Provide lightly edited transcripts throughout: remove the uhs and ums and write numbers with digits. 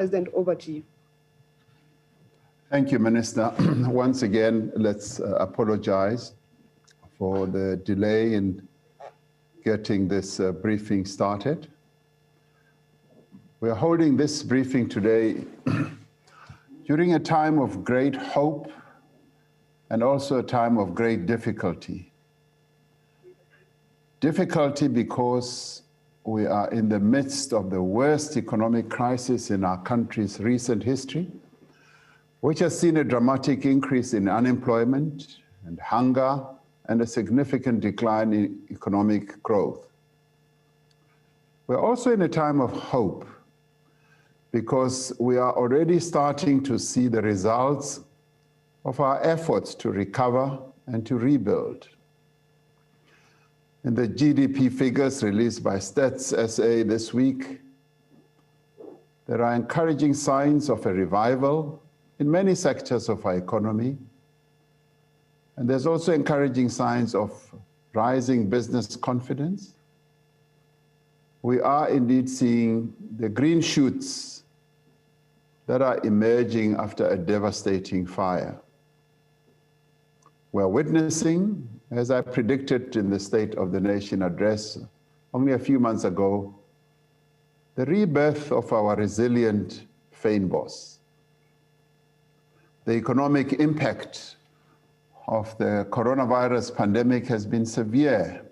President, over to you. Thank you, Minister. Once again, let's apologize for the delay in getting this briefing started. We are holding this briefing today during a time of great hope and also a time of great difficulty. Difficulty because we are in the midst of the worst economic crisis in our country's recent history, which has seen a dramatic increase in unemployment and hunger and a significant decline in economic growth. We're also in a time of hope because we are already starting to see the results of our efforts to recover and to rebuild. In the GDP figures released by Stats SA this week, there are encouraging signs of a revival in many sectors of our economy. And there's also encouraging signs of rising business confidence. We are indeed seeing the green shoots that are emerging after a devastating fire. We're witnessing, as I predicted in the State of the Nation address only a few months ago, the rebirth of our resilient fynbos. The economic impact of the coronavirus pandemic has been severe,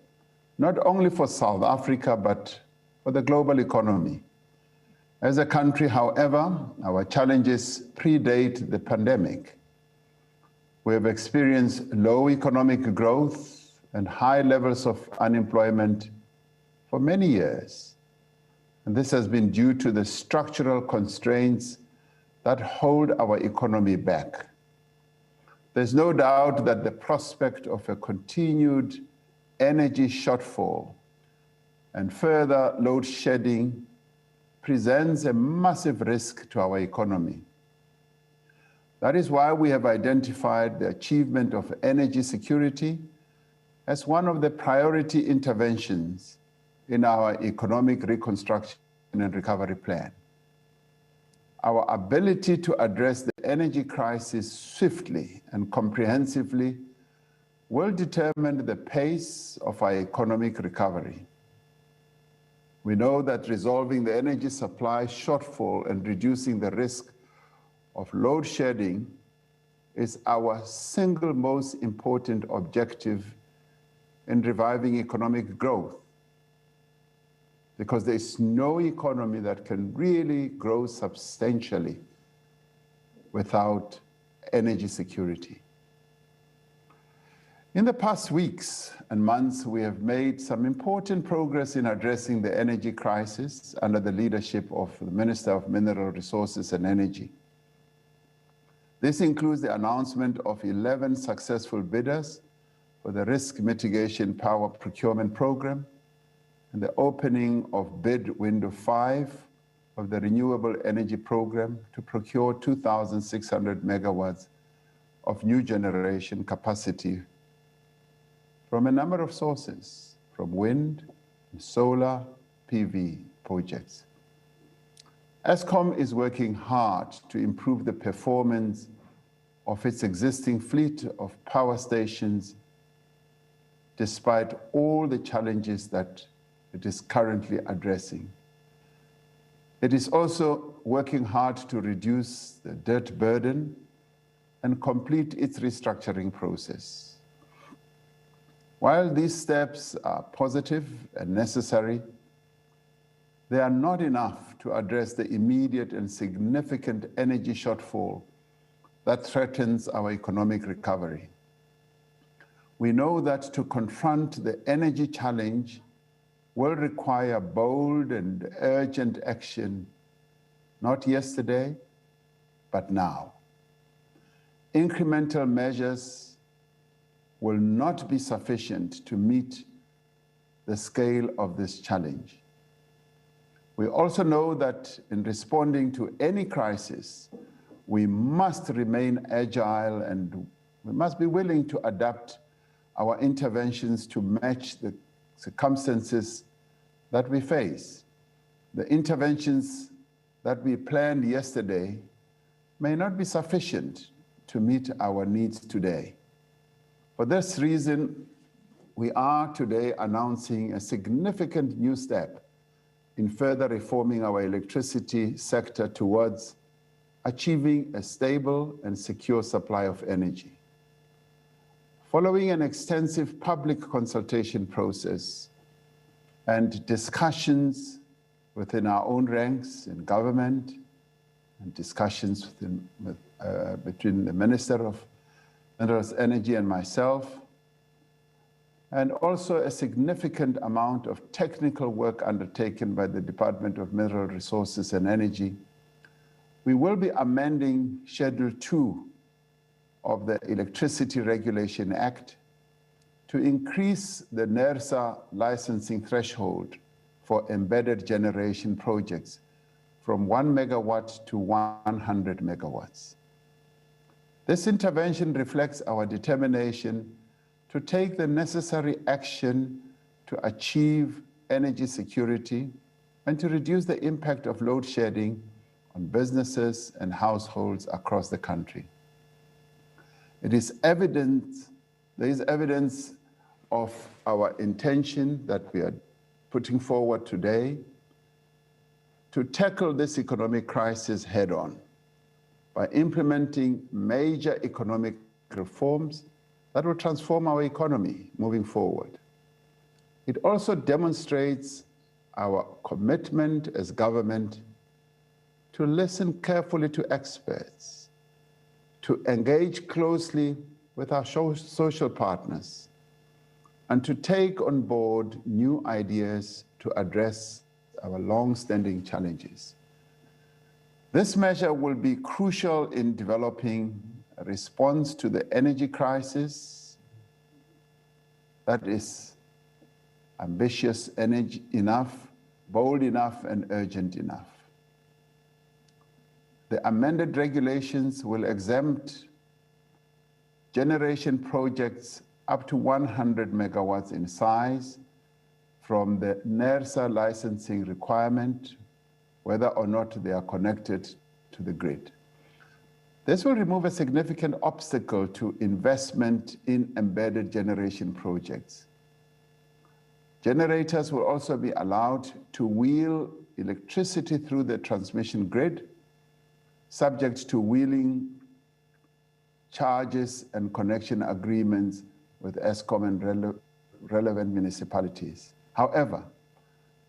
not only for South Africa, but for the global economy. As a country, however, our challenges predate the pandemic. We have experienced low economic growth and high levels of unemployment for many years. And this has been due to the structural constraints that hold our economy back. There's no doubt that the prospect of a continued energy shortfall and further load shedding presents a massive risk to our economy. That is why we have identified the achievement of energy security as one of the priority interventions in our economic reconstruction and recovery plan. Our ability to address the energy crisis swiftly and comprehensively will determine the pace of our economic recovery. We know that resolving the energy supply shortfall and reducing the risk of load shedding is our single most important objective in reviving economic growth, because there is no economy that can really grow substantially without energy security. In the past weeks and months, we have made some important progress in addressing the energy crisis under the leadership of the Minister of Mineral Resources and Energy. This includes the announcement of 11 successful bidders for the Risk Mitigation Power Procurement Program and the opening of bid window 5 of the Renewable Energy Program to procure 2,600 megawatts of new generation capacity from a number of sources, from wind, solar, PV projects. Eskom is working hard to improve the performance of its existing fleet of power stations, despite all the challenges that it is currently addressing. It is also working hard to reduce the debt burden and complete its restructuring process. While these steps are positive and necessary, they are not enough to address the immediate and significant energy shortfall that threatens our economic recovery. We know that to confront the energy challenge will require bold and urgent action, not yesterday, but now. Incremental measures will not be sufficient to meet the scale of this challenge. We also know that in responding to any crisis, we must remain agile and we must be willing to adapt our interventions to match the circumstances that we face. The interventions that we planned yesterday may not be sufficient to meet our needs today. For this reason, we are today announcing a significant new step in further reforming our electricity sector towards achieving a stable and secure supply of energy. Following an extensive public consultation process and discussions within our own ranks in government and discussions between the Minister of Minerals, Energy and myself, and also a significant amount of technical work undertaken by the Department of Mineral Resources and Energy, we will be amending Schedule 2 of the Electricity Regulation Act to increase the NERSA licensing threshold for embedded generation projects from 1 megawatt to 100 megawatts. This intervention reflects our determination to take the necessary action to achieve energy security and to reduce the impact of load shedding on businesses and households across the country. It is evident, there is evidence of our intention that we are putting forward today to tackle this economic crisis head-on by implementing major economic reforms that will transform our economy moving forward. It also demonstrates our commitment as government to listen carefully to experts, to engage closely with our social partners, and to take on board new ideas to address our long-standing challenges. This measure will be crucial in developing a response to the energy crisis that is ambitious enough, bold enough, and urgent enough. The amended regulations will exempt generation projects up to 100 megawatts in size from the NERSA licensing requirement, whether or not they are connected to the grid. This will remove a significant obstacle to investment in embedded generation projects. Generators will also be allowed to wheel electricity through the transmission grid, subject to wheeling charges and connection agreements with Eskom and relevant municipalities. However,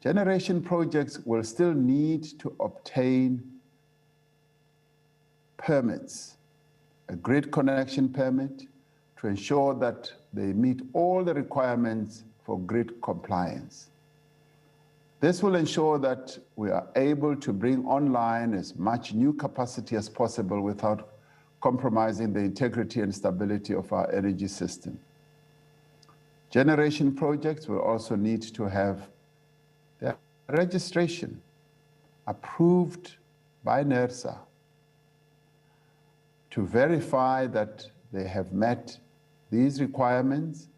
generation projects will still need to obtain permits, a grid connection permit, to ensure that they meet all the requirements for grid compliance. This will ensure that we are able to bring online as much new capacity as possible without compromising the integrity and stability of our energy system. Generation projects will also need to have their registration approved by NERSA to verify that they have met these requirements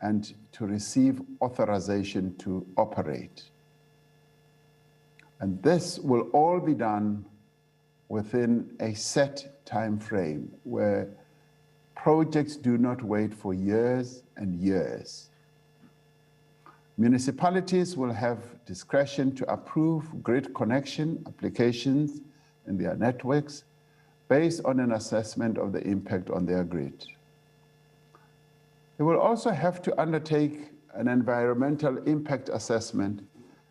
and to receive authorization to operate. And this will all be done within a set time frame where projects do not wait for years and years. Municipalities will have discretion to approve grid connection applications in their networks based on an assessment of the impact on their grid. They will also have to undertake an environmental impact assessment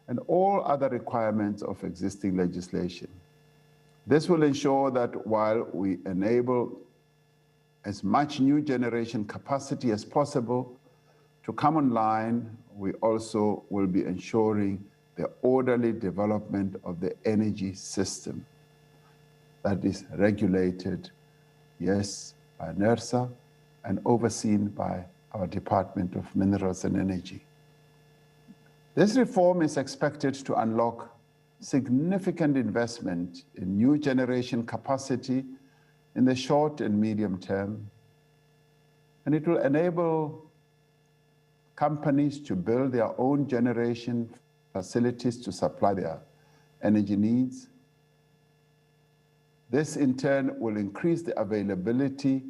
and all other requirements of existing legislation. This will ensure that while we enable as much new generation capacity as possible to come online, we also will be ensuring the orderly development of the energy system that is regulated, yes, by NERSA and overseen by our Department of Minerals and Energy. This reform is expected to unlock significant investment in new generation capacity in the short and medium term, and it will enable companies to build their own generation facilities to supply their energy needs, This in turn will increase the availability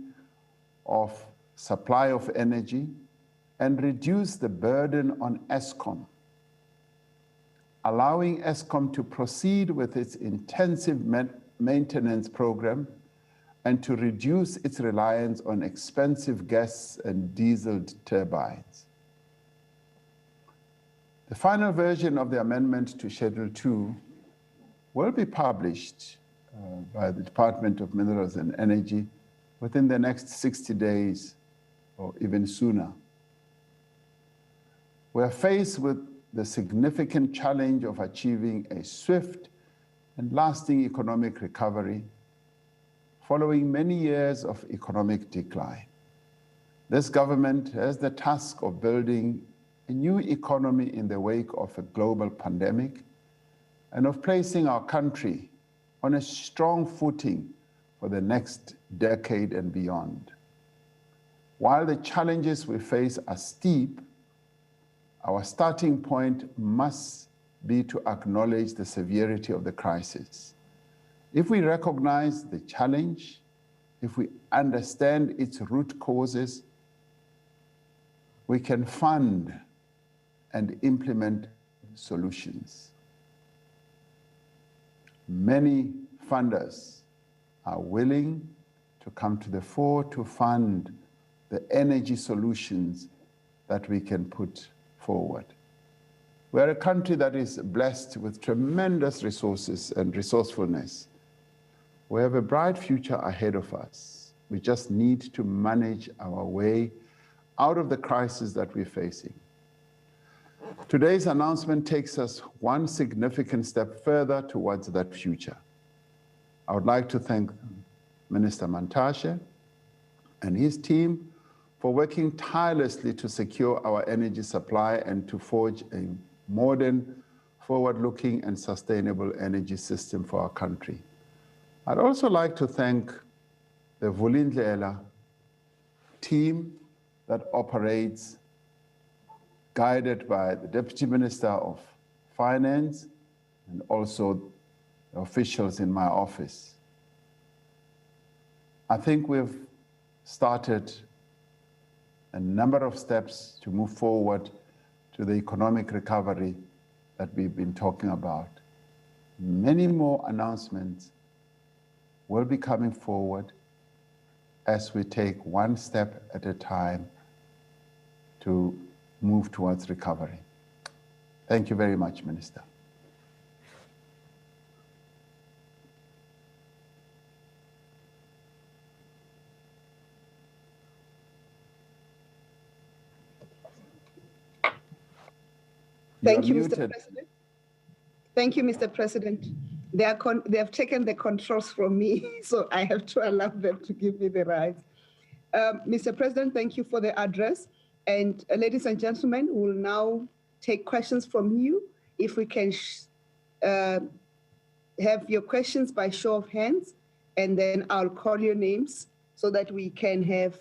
of supply of energy and reduce the burden on Eskom, allowing Eskom to proceed with its intensive maintenance program and to reduce its reliance on expensive gas and diesel turbines. The final version of the amendment to Schedule 2 will be published by the Department of Minerals and Energy within the next 60 days or even sooner. We are faced with the significant challenge of achieving a swift and lasting economic recovery following many years of economic decline. This government has the task of building a new economy in the wake of a global pandemic and of placing our country on a strong footing for the next decade and beyond. While the challenges we face are steep, our starting point must be to acknowledge the severity of the crisis. If we recognize the challenge, if we understand its root causes, we can fund and implement solutions. Many funders are willing to come to the fore to fund the energy solutions that we can put forward. We're a country that is blessed with tremendous resources and resourcefulness. We have a bright future ahead of us. We just need to manage our way out of the crisis that we're facing. Today's announcement takes us one significant step further towards that future. I would like to thank Minister Mantashe and his team for working tirelessly to secure our energy supply and to forge a modern, forward-looking and sustainable energy system for our country. I'd also like to thank the Vulindlela team that operates, guided by the Deputy Minister of Finance and also the officials in my office. I think we've started a number of steps to move forward to the economic recovery that we've been talking about. Many more announcements will be coming forward as we take one step at a time to move towards recovery. Thank you very much, Minister. Thank you, Mr. President. Thank you, Mr. President. They have taken the controls from me, so I have to allow them to give me the right. Mr. President, thank you for the address. And ladies and gentlemen, we'll now take questions from you. If we can have your questions by show of hands, and then I'll call your names so that we can have,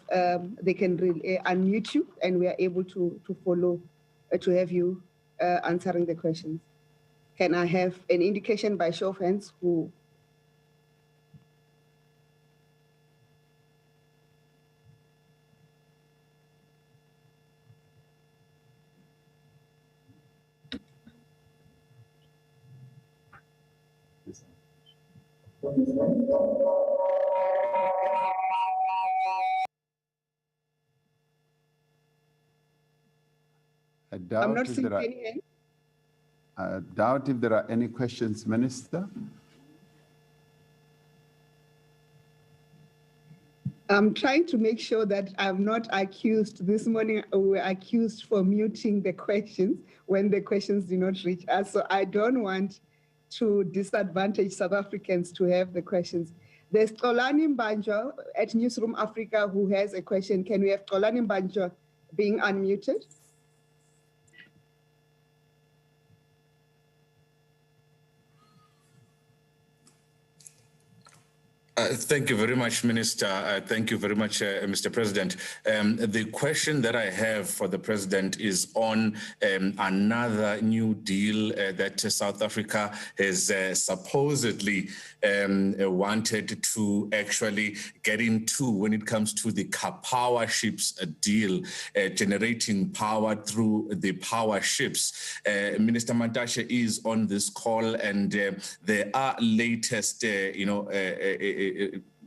they can unmute you and we are able to follow, to have you answering the questions. Can I have an indication by show of hands who? I'm not seeing any hands. I doubt if there are any questions, Minister. I'm trying to make sure that I'm not accused. This morning, we were accused for muting the questions when the questions do not reach us. So I don't want to disadvantage South Africans to have the questions. There's Xolani Mbanjwa at Newsroom Africa who has a question. Can we have Xolani Mbanjwa being unmuted? Thank you very much, Minister. Thank you very much, Mr. President. The question that I have for the President is on another new deal that South Africa has supposedly wanted to actually get into when it comes to the Powerships deal, generating power through the Powerships. Minister Mantashe is on this call, and there are latest,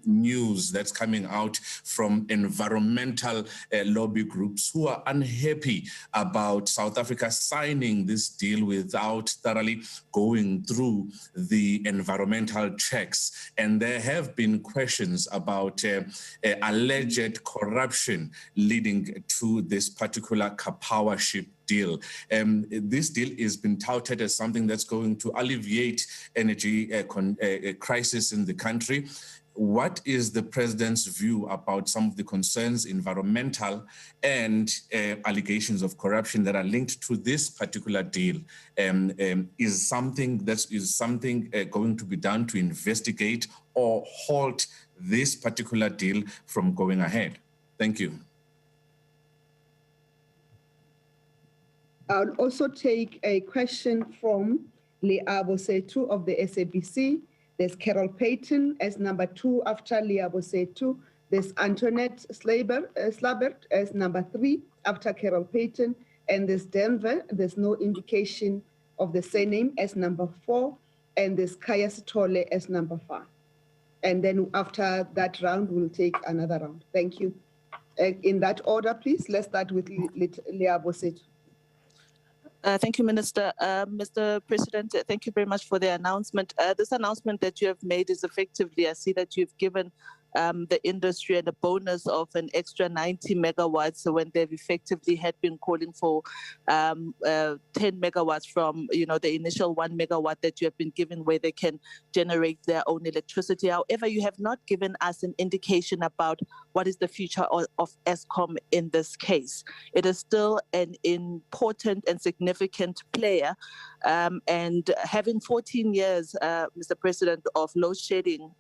news that's coming out from environmental lobby groups who are unhappy about South Africa signing this deal without thoroughly going through the environmental checks. And there have been questions about alleged corruption leading to this particular Powership deal. This deal has been touted as something that's going to alleviate energy crisis in the country. What is the President's view about some of the concerns, environmental and allegations of corruption that are linked to this particular deal? Is something going to be done to investigate or halt this particular deal from going ahead? Thank you. I'll also take a question from Leabo Setu of the SABC. There's Carol Payton as number 2 after Leabo Setu. There's Antoinette Slabert as number 3 after Carol Payton. And there's Denver, there's no indication of the surname, as number 4. And there's Kaya Sitole as number 5. And then after that round, we'll take another round. Thank you. In that order, please, let's start with Leabo Setu. Thank you, Minister. Mr. President, thank you very much for the announcement. This announcement that you have made is effectively, I see that you've given the industry a bonus of an extra 90 megawatts when they've effectively had been calling for 10 megawatts from the initial 1 megawatt that you have been given where they can generate their own electricity. However, you have not given us an indication about what is the future of Eskom in this case. It is still an important and significant player, and having 14 years, Mr. President, of load shedding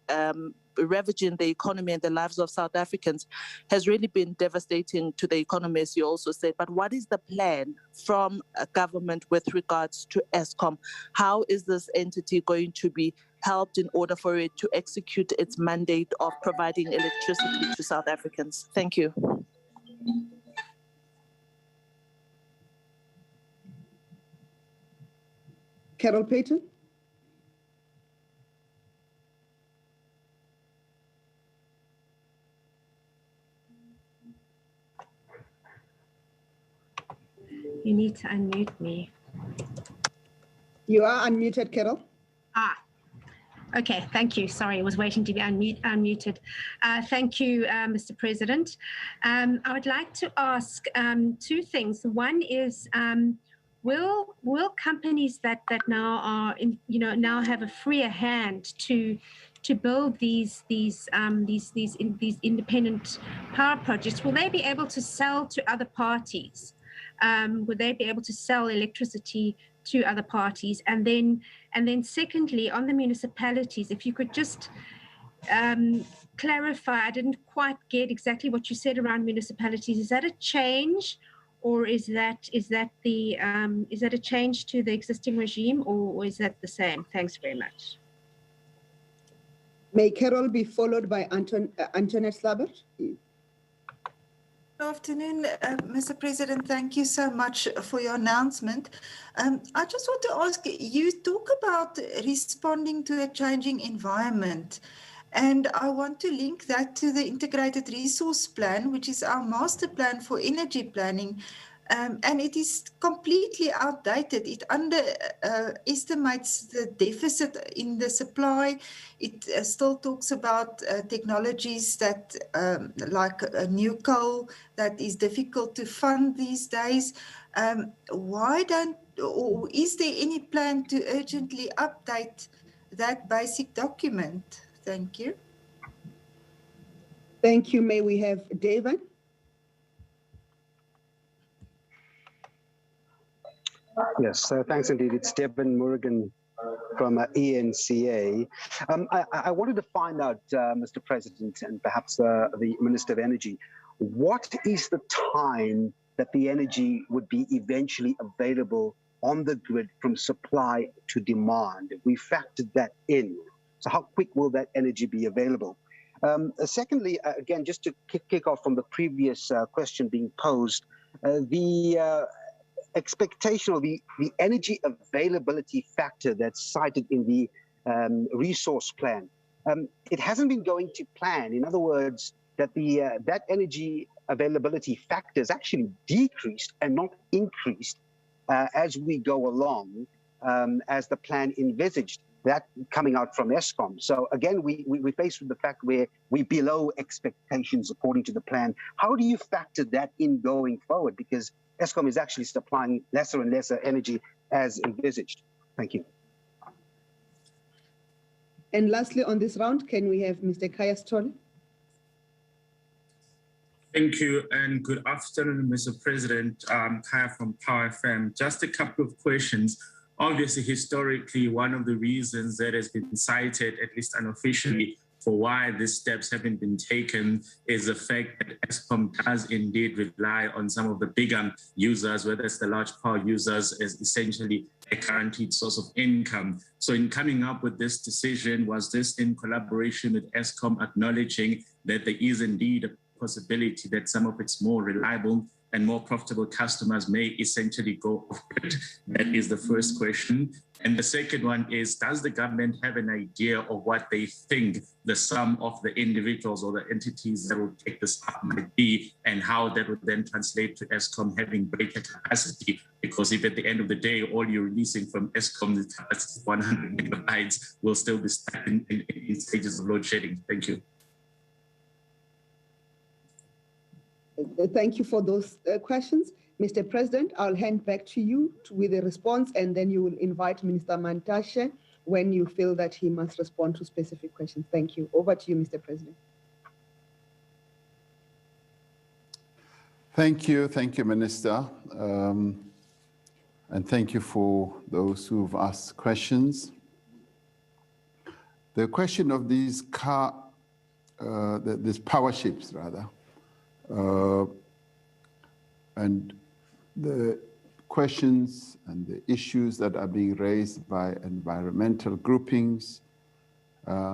ravaging the economy and the lives of South Africans has really been devastating to the economy, as you also said. But what is the plan from government with regards to Eskom? How is this entity going to be helped in order for it to execute its mandate of providing electricity to South Africans? Thank you. Carol Payton. You need to unmute me. You are unmuted, Carol. Okay, thank you. Sorry, I was waiting to be unmuted. Thank you, Mr. President. I would like to ask 2 things. One is, will companies that now are now have a freer hand to build these independent power projects, will they be able to sell to other parties? Would they be able to sell electricity to other parties? And then secondly, on the municipalities, if you could just clarify, I didn't quite get exactly what you said around municipalities. Is that a change, or is that a change to the existing regime, or is that the same? Thanks very much. May Carol be followed by Antoinette Slabert? Good afternoon, Mr. President. Thank you so much for your announcement. I just want to ask, you talk about responding to a changing environment, and I want to link that to the Integrated Resource Plan, which is our master plan for energy planning. And it is completely outdated. It underestimates the deficit in the supply. It still talks about technologies that, like new coal, that is difficult to fund these days. Or is there any plan to urgently update that basic document? Thank you. Thank you. May we have David? Yes, thanks indeed. It's Devin Morgan from ENCA. I wanted to find out, Mr. President, and perhaps the Minister of Energy, what is the time that the energy would be eventually available on the grid from supply to demand? We factored that in. So how quick will that energy be available? Secondly, again, just to kick off from the previous question being posed, the expectation of the energy availability factor that's cited in the resource plan, it hasn't been going to plan. In other words, that that energy availability factor is actually decreased and not increased as we go along, as the plan envisaged. That coming out from Eskom. So again, we're faced with the fact where we're below expectations according to the plan. How do you factor that in going forward? Because Eskom is actually supplying lesser and lesser energy as envisaged. Thank you. And lastly, on this round, can we have Mr. Kaya Story? Thank you and good afternoon, Mr. President. Kaya from Power FM. Just a couple of questions. Obviously, historically, one of the reasons that has been cited, at least unofficially, for why these steps haven't been taken is the fact that Eskom does indeed rely on some of the bigger users, whether it's the large power users, as essentially a guaranteed source of income. So in coming up with this decision, was this in collaboration with Eskom acknowledging that there is indeed a possibility that some of its more reliable and more profitable customers may essentially go off grid? That is the first question. And the second one is, does the government have an idea of what they think the sum of the individuals or the entities that will take this up might be, and how that would then translate to Eskom having greater capacity? Because if at the end of the day, all you're releasing from Eskom is 100 megabytes, will still be stuck in stages of load shedding. Thank you. Thank you for those questions. Mr. President, I'll hand back to you with a response, and then you will invite Minister Mantashe when you feel that he must respond to specific questions. Thank you. Over to you, Mr. President. Thank you, Minister. And thank you for those who've asked questions. The question of these these power ships, rather, and the questions and the issues that are being raised by environmental groupings,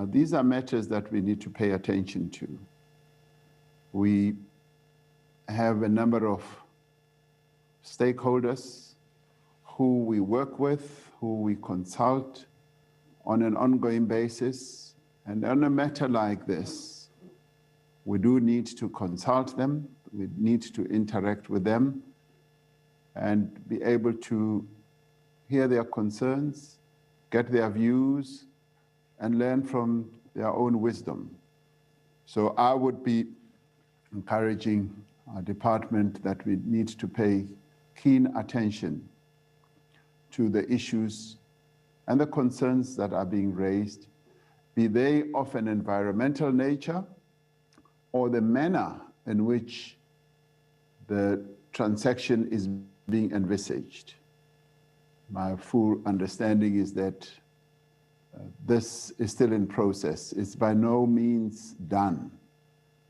these are matters that we need to pay attention to. We have a number of stakeholders who we work with, who we consult on an ongoing basis, and on a matter like this, we do need to consult them, we need to interact with them and be able to hear their concerns, get their views, and learn from their own wisdom. So I would be encouraging our department that we need to pay keen attention to the issues and the concerns that are being raised, be they of an environmental nature or the manner in which the transaction is being envisaged. My full understanding is that this is still in process. It's by no means done.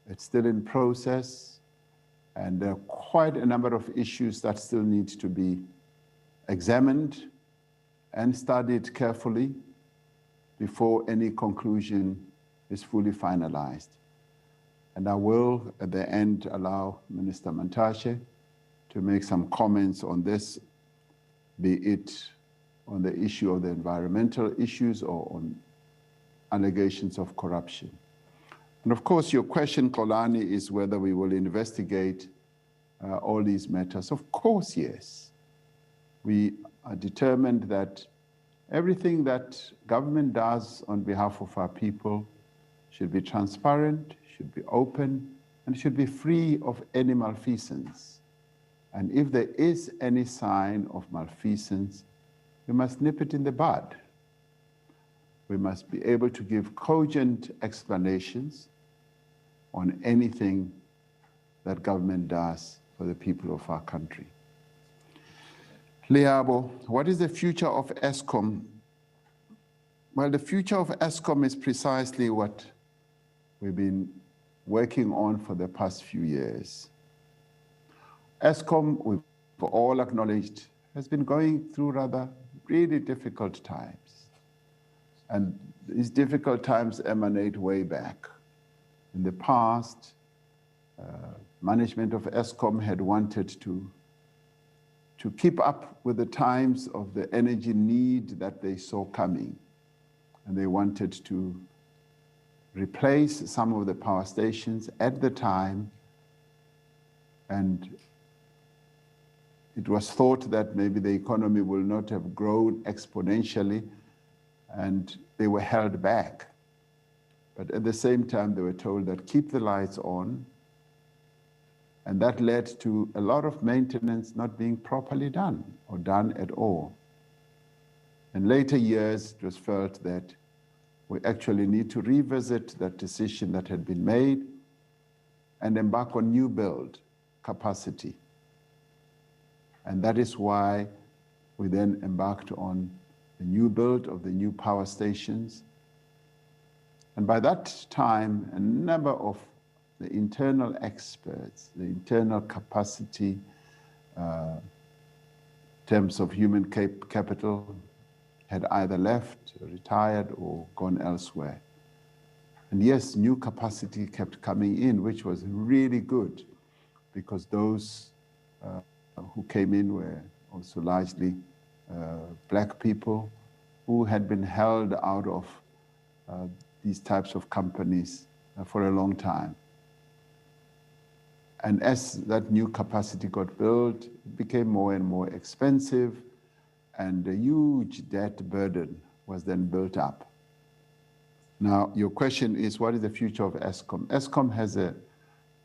It's still in process, and there are quite a number of issues that still need to be examined and studied carefully before any conclusion is fully finalized. And I will, at the end, allow Minister Mantashe to make some comments on this, be it on the issue of the environmental issues or on allegations of corruption. And of course, your question, Kolani, is whether we will investigate all these matters. Of course, yes. We are determined that everything that government does on behalf of our people should be transparent, should be open, and should be free of any malfeasance. And if there is any sign of malfeasance, we must nip it in the bud. We must be able to give cogent explanations on anything that government does for the people of our country. Liabo, what is the future of Eskom Well, the future of Eskom is precisely what we've been working on for the past few years. Eskom, we've all acknowledged, has been going through rather really difficult times. And these difficult times emanate way back. In the past, management of Eskom had wanted to keep up with the times of the energy need that they saw coming. And they wanted to replace some of the power stations at the time, and it was thought that maybe the economy will not have grown exponentially, and they were held back. But at the same time, they were told that keep the lights on, and that led to a lot of maintenance not being properly done or done at all. In later years, it was felt that we actually need to revisit that decision that had been made and embark on new build capacity. And that is why we then embarked on the new build of the new power stations. And by that time, a number of the internal experts, the internal capacity, in terms of human capital, had either left, retired, or gone elsewhere. And yes, new capacity kept coming in, which was really good, because those who came in were also largely black people who had been held out of these types of companies for a long time. And as that new capacity got built, it became more and more expensive, and a huge debt burden was then built up. Now, your question is, what is the future of Eskom? Eskom has a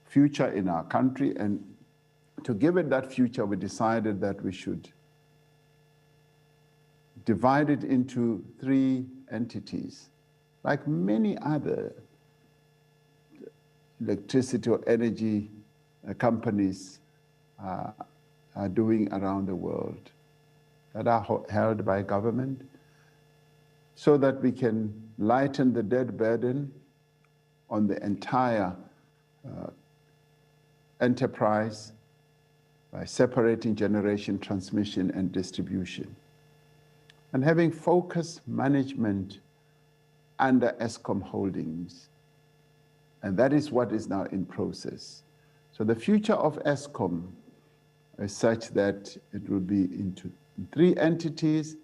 future in our country, and to give it that future, we decided that we should divide it into 3 entities, like many other electricity or energy companies are doing around the world, that are held by government, so that we can lighten the debt burden on the entire enterprise by separating generation, transmission, and distribution, and having focused management under Eskom Holdings. And that is what is now in process. So the future of Eskom is such that it will be into 3 entities,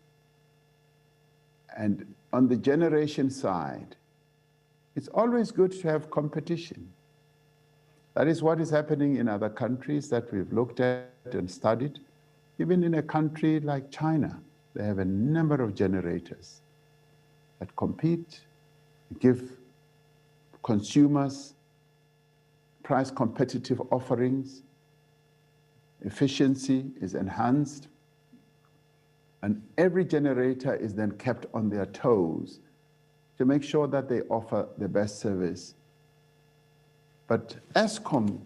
and on the generation side, it's always good to have competition. That is what is happening in other countries that we've looked at and studied. Even in a country like China, they have a number of generators that compete, give consumers price competitive offerings, efficiency is enhanced, and every generator is then kept on their toes to make sure that they offer the best service. But Eskom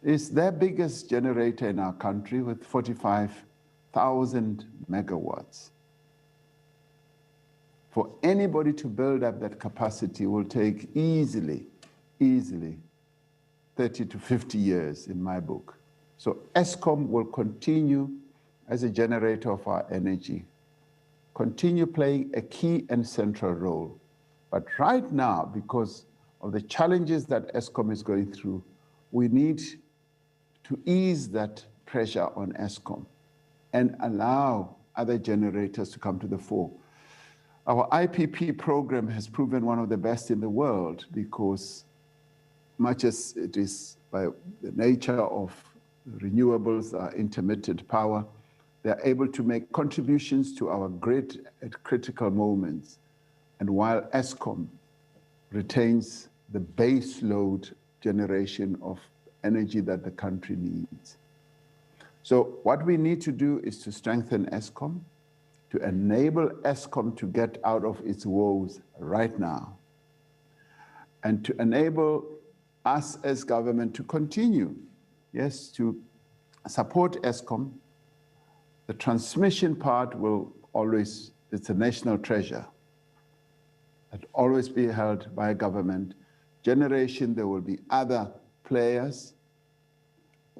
is their biggest generator in our country with 45,000 megawatts. For anybody to build up that capacity will take easily 30 to 50 years in my book. So Eskom will continue as a generator of our energy, continue playing a key and central role. But right now, because of the challenges that Eskom is going through, we need to ease that pressure on Eskom and allow other generators to come to the fore. Our IPP program has proven one of the best in the world, because much as it is by the nature of renewables, intermittent power, they're able to make contributions to our grid at critical moments. And while Eskom retains the base load generation of energy that the country needs. So what we need to do is to strengthen Eskom, to enable Eskom to get out of its woes right now, and to enable us as government to continue, yes, to support Eskom. The transmission part will always, it's a national treasure. that always be held by government. Generation, there will be other players.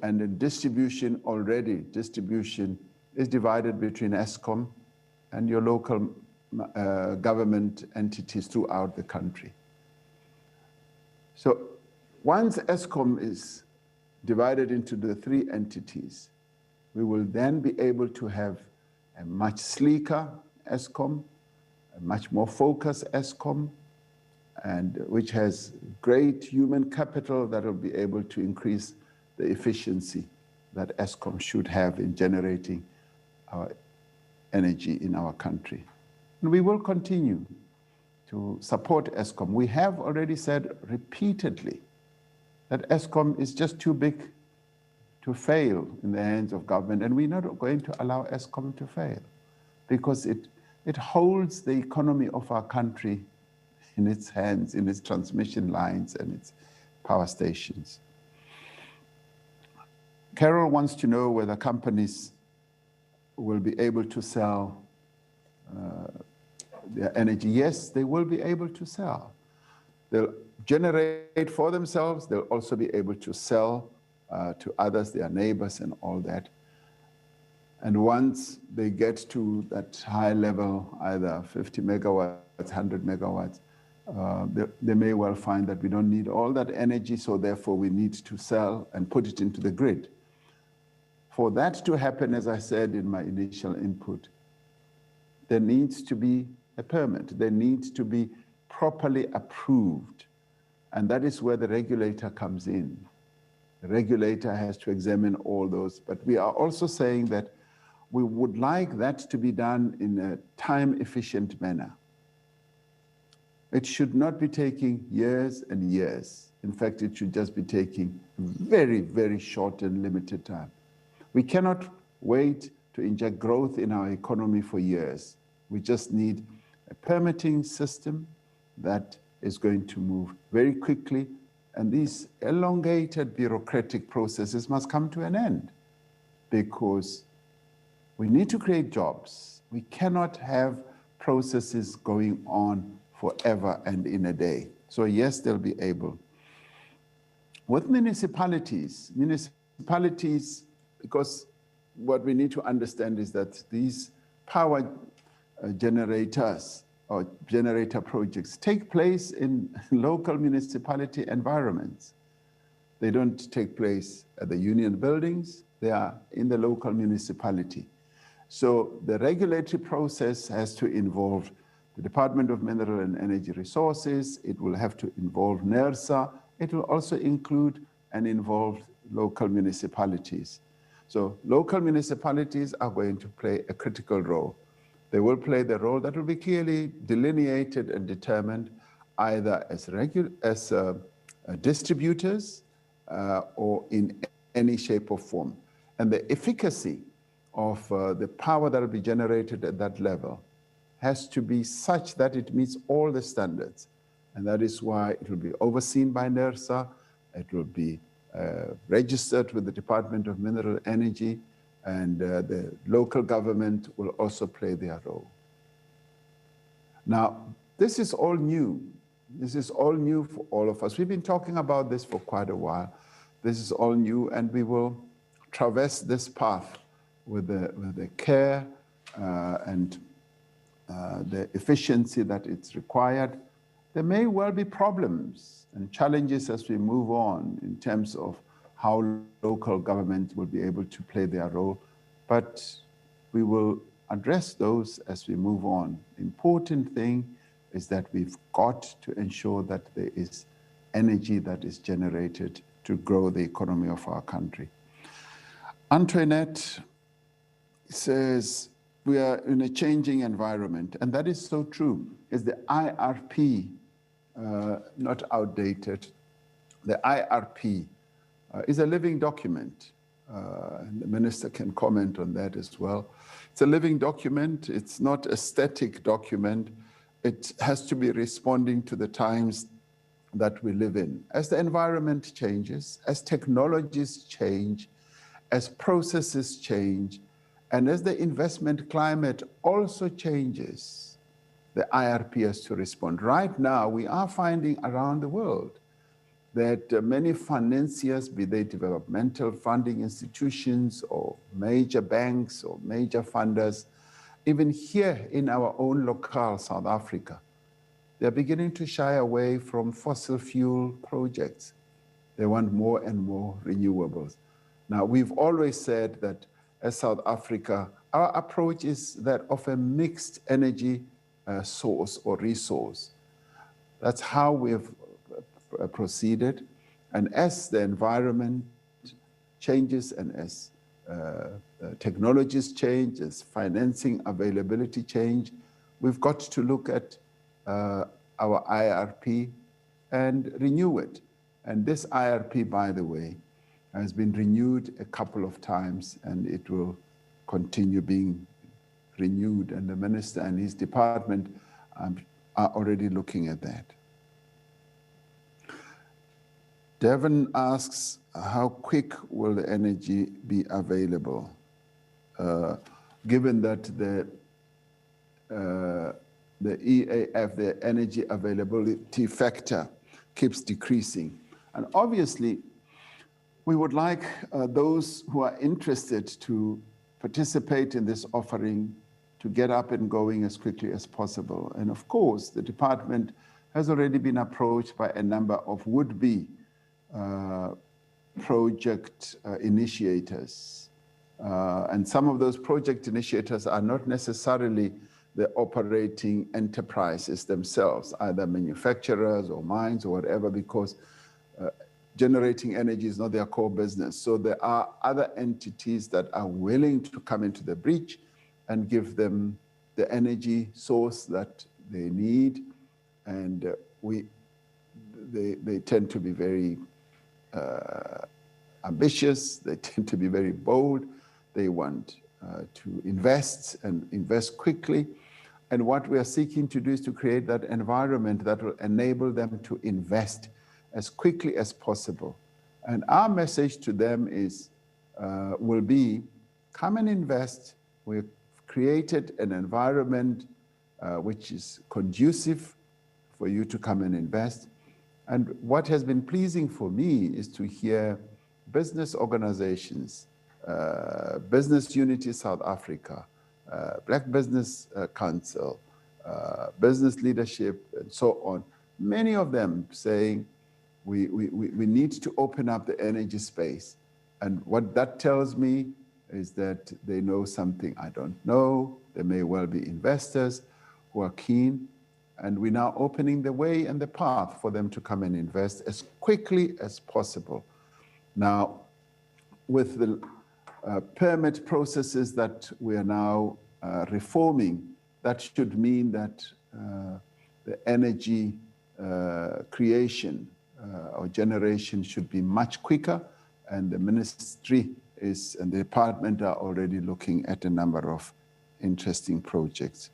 And in distribution already, distribution is divided between Eskom and your local government entities throughout the country. So once Eskom is divided into the three entities, we will then be able to have a much sleeker Eskom, a much more focused Eskom, and which has great human capital that will be able to increase the efficiency that Eskom should have in generating our energy in our country. And we will continue to support Eskom. We have already said repeatedly that Eskom is just too big to fail in the hands of government, and we're not going to allow Eskom to fail because it holds the economy of our country in its hands, in its transmission lines and its power stations. Carol wants to know whether companies will be able to sell their energy. Yes, they will be able to sell. They'll generate for themselves. They'll also be able to sell to others, their neighbors and all that. And once they get to that high level, either 50 megawatts, 100 megawatts, they may well find that we don't need all that energy, so therefore we need to sell and put it into the grid. For that to happen, as I said in my initial input, there needs to be a permit. There needs to be properly approved. And that is where the regulator comes in. The regulator has to examine all those. But we are also saying that we would like that to be done in a time-efficient manner. It should not be taking years and years. In fact, it should just be taking very, very short and limited time. We cannot wait to inject growth in our economy for years. We just need a permitting system that is going to move very quickly, and these elongated bureaucratic processes must come to an end because we need to create jobs. We cannot have processes going on forever and in a day. So yes, they'll be able. With municipalities, because what we need to understand is that these power generators or generator projects take place in local municipality environments. They don't take place at the union buildings, they are in the local municipality. So the regulatory process has to involve the Department of Mineral and Energy Resources, it will have to involve NERSA, it will also include and involve local municipalities. So local municipalities are going to play a critical role. They will play the role that will be clearly delineated and determined either as distributors or in any shape or form. And the efficacy of the power that will be generated at that level has to be such that it meets all the standards. And that is why it will be overseen by NERSA, it will be registered with the Department of Mineral Energy, and the local government will also play their role. Now, this is all new. This is all new for all of us. We've been talking about this for quite a while. This is all new, and we will traverse this path with the care and the efficiency that it's required. There may well be problems and challenges as we move on in terms of how local government will be able to play their role, but we will address those as we move on. The important thing is that we've got to ensure that there is energy that is generated to grow the economy of our country. Antoinette says, we are in a changing environment, and that is so true. Is the IRP not outdated? The IRP is a living document, and the minister can comment on that as well. It's a living document. It's not a static document. It has to be responding to the times that we live in. As the environment changes, as technologies change, as processes change, and as the investment climate also changes, the IRP has to respond. Right now, we are finding around the world that many financiers, be they developmental funding institutions or major banks or major funders, even here in our own locale, South Africa, they're beginning to shy away from fossil fuel projects. They want more and more renewables. Now, we've always said that as South Africa, our approach is that of a mixed energy source or resource. That's how we've proceeded. And as the environment changes and as technologies change, as financing availability change, we've got to look at our IRP and renew it. And this IRP, by the way, has been renewed a couple of times, and it will continue being renewed. And the minister and his department are already looking at that. Devon asks, how quick will the energy be available? Given that the EAF, the energy availability factor, keeps decreasing. And obviously, we would like those who are interested to participate in this offering to get up and going as quickly as possible. And of course, the department has already been approached by a number of would-be project initiators. And some of those project initiators are not necessarily the operating enterprises themselves, either manufacturers or mines or whatever, because generating energy is not their core business. So there are other entities that are willing to come into the breach and give them the energy source that they need. And they tend to be very ambitious. They tend to be very bold. They want to invest and invest quickly. And what we are seeking to do is to create that environment that will enable them to invest as quickly as possible. And our message to them is, will be, come and invest. We've created an environment which is conducive for you to come and invest. And what has been pleasing for me is to hear business organizations, Business Unity South Africa, Black Business Council, business leadership, and so on. Many of them saying, we need to open up the energy space. And what that tells me is that they know something I don't know. There may well be investors who are keen. And we're now opening the way and the path for them to come and invest as quickly as possible. Now, with the permit processes that we are now reforming, that should mean that the energy creation or generation should be much quicker, and the ministry and the department are already looking at a number of interesting projects.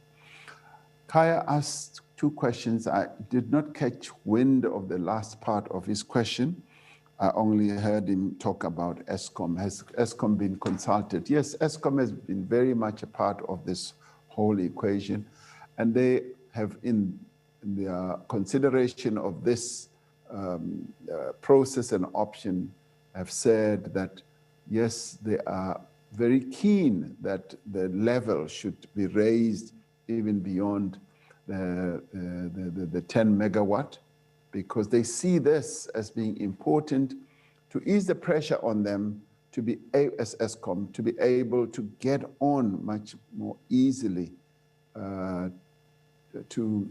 Kaya asked two questions. I did not catch wind of the last part of his question. I only heard him talk about Eskom. Has Eskom been consulted? Yes, Eskom has been very much a part of this whole equation, and they have, in their consideration of this process and option, have said that, yes, they are very keen that the level should be raised even beyond the 10 megawatt, because they see this as being important to ease the pressure on them to be, as Eskom, to be able to get on much more easily to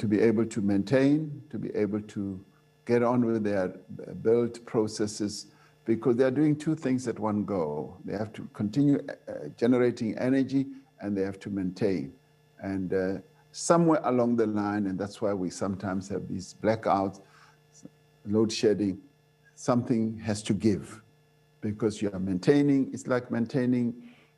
be able to maintain, to be able to get on with their build processes, because they're doing two things at one go. They have to continue generating energy, and they have to maintain. And somewhere along the line, and that's why we sometimes have these blackouts, load shedding, something has to give, because you are maintaining. It's like maintaining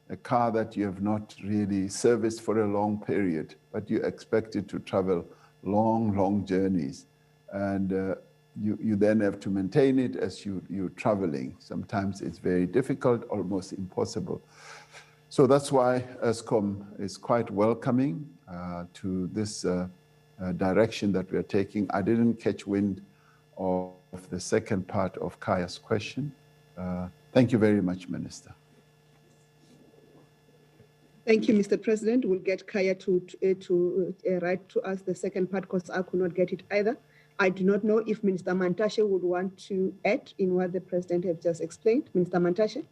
a car that you have not really serviced for a long period, but you expect it to travel long, long journeys. And you then have to maintain it as you're traveling. Sometimes it's very difficult, almost impossible. So that's why Eskom is quite welcoming to this direction that we are taking. I didn't catch wind of the second part of Kaya's question. Thank you very much, Minister. Thank you, Mr. President. We'll get Kaya to write to us the second part because I could not get it either. I do not know if Minister Mantashe would want to add in what the President has just explained. Minister Mantashe?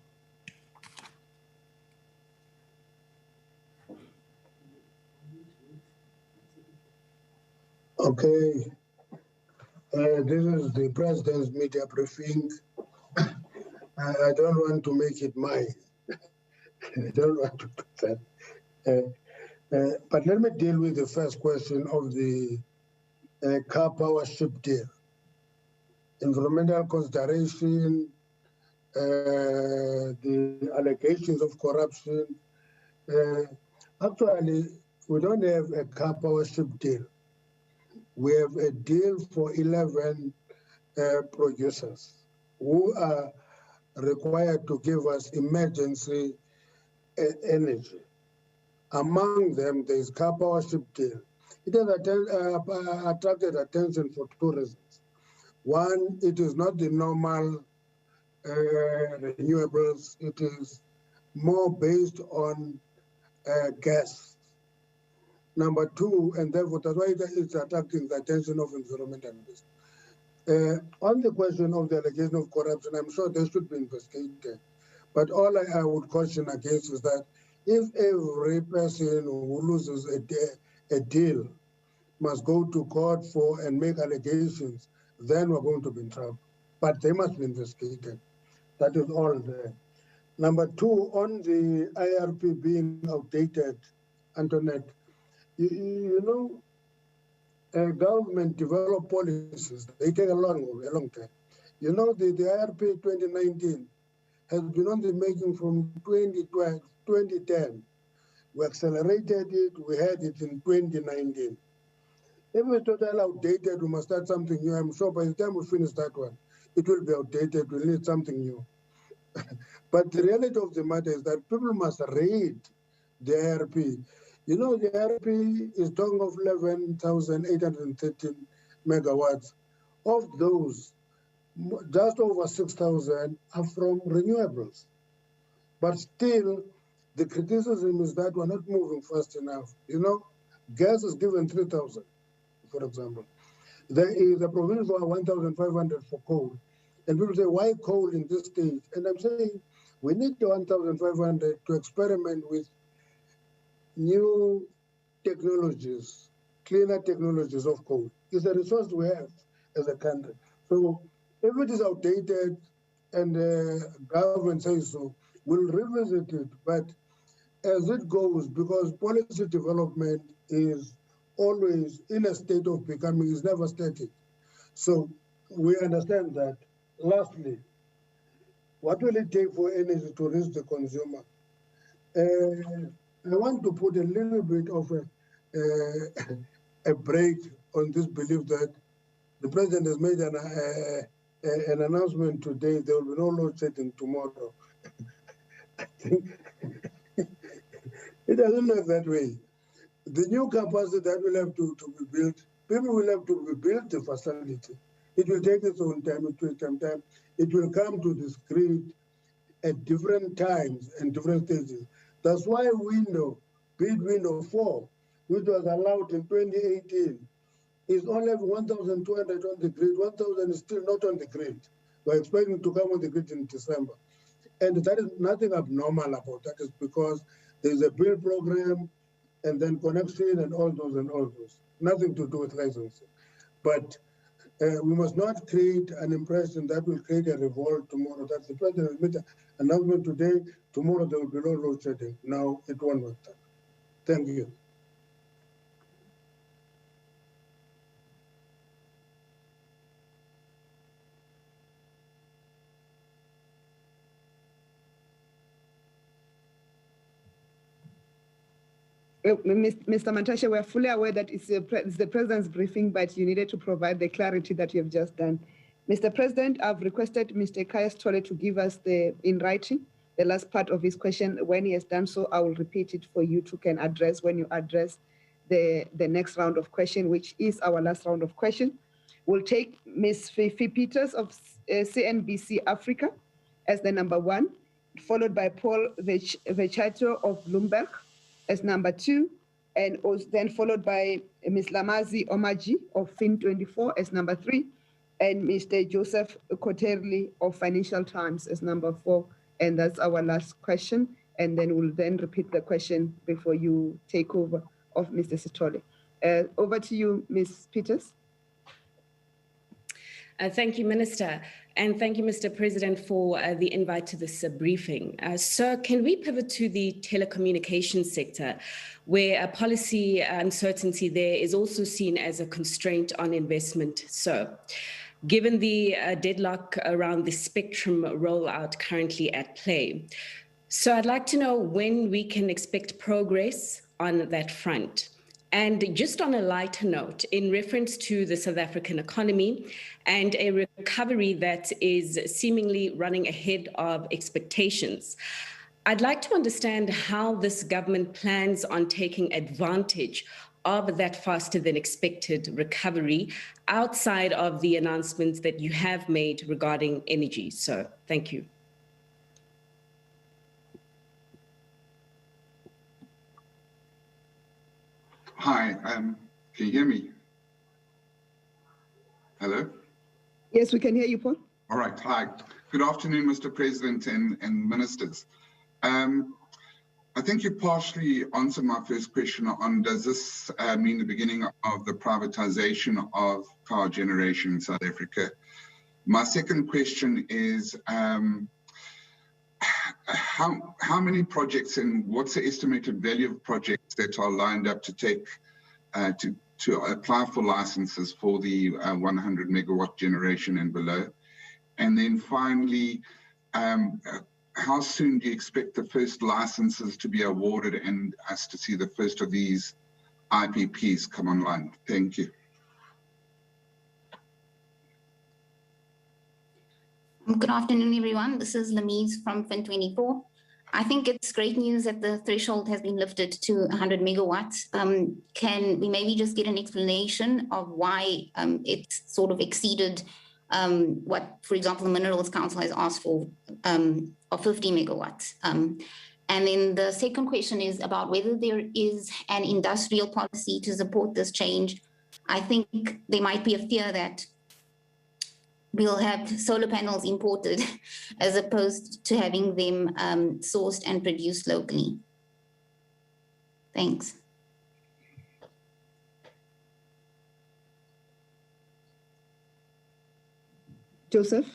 Okay. This is the President's media briefing. I don't want to make it mine. I don't want to do that. But let me deal with the first question of the car Powership deal. Environmental consideration, the allegations of corruption. Actually, we don't have a car Powership deal. We have a deal for 11 producers who are required to give us emergency energy. Among them, there is car Powership deal. It has attracted attention for two reasons. One, it is not the normal renewables. It is more based on gas. Number two, and therefore that's why it's attracting the attention of environmentalists. On the question of the allegation of corruption, I'm sure they should be investigated. But all I would caution against is that if every person who loses a deal must go to court for and make allegations, then we're going to be in trouble. But they must be investigated. That is all there. Number two, on the IRP being outdated, Antoinette, you know, government develop policies. They take a long time. You know, the IRP 2019 has been on the making from 2012, 2010. We accelerated it. We had it in 2019. If it's totally outdated, we must start something new. I'm sure by the time we finish that one, it will be outdated. We'll need something new. But the reality of the matter is that people must read the IRP. You know, the IRP is talking of 11,813 megawatts. Of those, just over 6,000 are from renewables. But still, the criticism is that we're not moving fast enough. You know, gas is given 3,000, for example. There is a provision for 1,500 for coal. And people say, why coal in this stage? And I'm saying, we need the 1,500 to experiment with new technologies, cleaner technologies of coal. It's a resource we have as a country. So if it is outdated and the government says so, we'll revisit it. But as it goes, because policy development is always in a state of becoming, is never static. So we understand that. Lastly, what will it take for energy to reach the consumer? I want to put a little bit of a break on this belief that the president has made an announcement today, there will be no load shedding tomorrow. I think it doesn't work that way. The new capacity that will have to be built, people will have to build the facility. It will take its own time, it will take time. It will come to this grid at different times and different stages. That's why bid window 4, which was allowed in 2018, is only 1,200 on the grid. 1,000 is still not on the grid. We're expecting to come on the grid in December. And that is nothing abnormal about that. Is because there's a build program and then connection and all those. Nothing to do with licensing. But we must not create an impression that will create a revolt tomorrow. That's the president made an announcement today. Tomorrow there will be no load shedding. Now it won't work. Thank you. Mr. Mantashe, we're fully aware that it's the president's briefing, but you needed to provide the clarity that you have just done. Mr. President, I've requested Mr. Kaya Stole to give us in writing the last part of his question. When he has done so, I will repeat it for you to can address when you address the next round of question, which is our last round of question. We'll take Ms. Fifi Peters of CNBC Africa as the number 1, followed by Paul Vechato of Bloomberg as number 2, and then followed by Ms. Lamazi Omaji of Fin24 as number 3, and Mr. Joseph Koterli of Financial Times as number 4. And that's our last question. And then we'll then repeat the question before you take over of Mr. Sithole. Over to you, Ms. Peters. Thank you, Minister. And thank you, Mr. President, for the invite to this briefing. Sir, can we pivot to the telecommunications sector, where a policy uncertainty there is also seen as a constraint on investment, sir? Given the deadlock around the spectrum rollout currently at play. So I'd like to know when we can expect progress on that front. And just on a lighter note, in reference to the South African economy and a recovery that is seemingly running ahead of expectations, I'd like to understand how this government plans on taking advantage of that faster than expected recovery outside of the announcements that you have made regarding energy. So thank you. Hi, can you hear me? Hello? Yes, we can hear you, Paul. All right, hi. Good afternoon, Mr. President and ministers. I think you partially answered my first question on, does this mean the beginning of the privatization of power generation in South Africa? My second question is, how many projects and what's the estimated value of projects that are lined up to take to apply for licenses for the 100 megawatt generation and below? And then finally, how soon do you expect the first licenses to be awarded and us to see the first of these IPPs come online? Thank you. Good afternoon, everyone. This is Lamise from Fin24. I think it's great news that the threshold has been lifted to 100 megawatts. Can we maybe just get an explanation of why it's sort of exceeded what, for example, the Minerals Council has asked for of 50 megawatts? And then the second question is about whether there is an industrial policy to support this change. I think there might be a fear that we'll have solar panels imported as opposed to having them sourced and produced locally. Thanks. Joseph?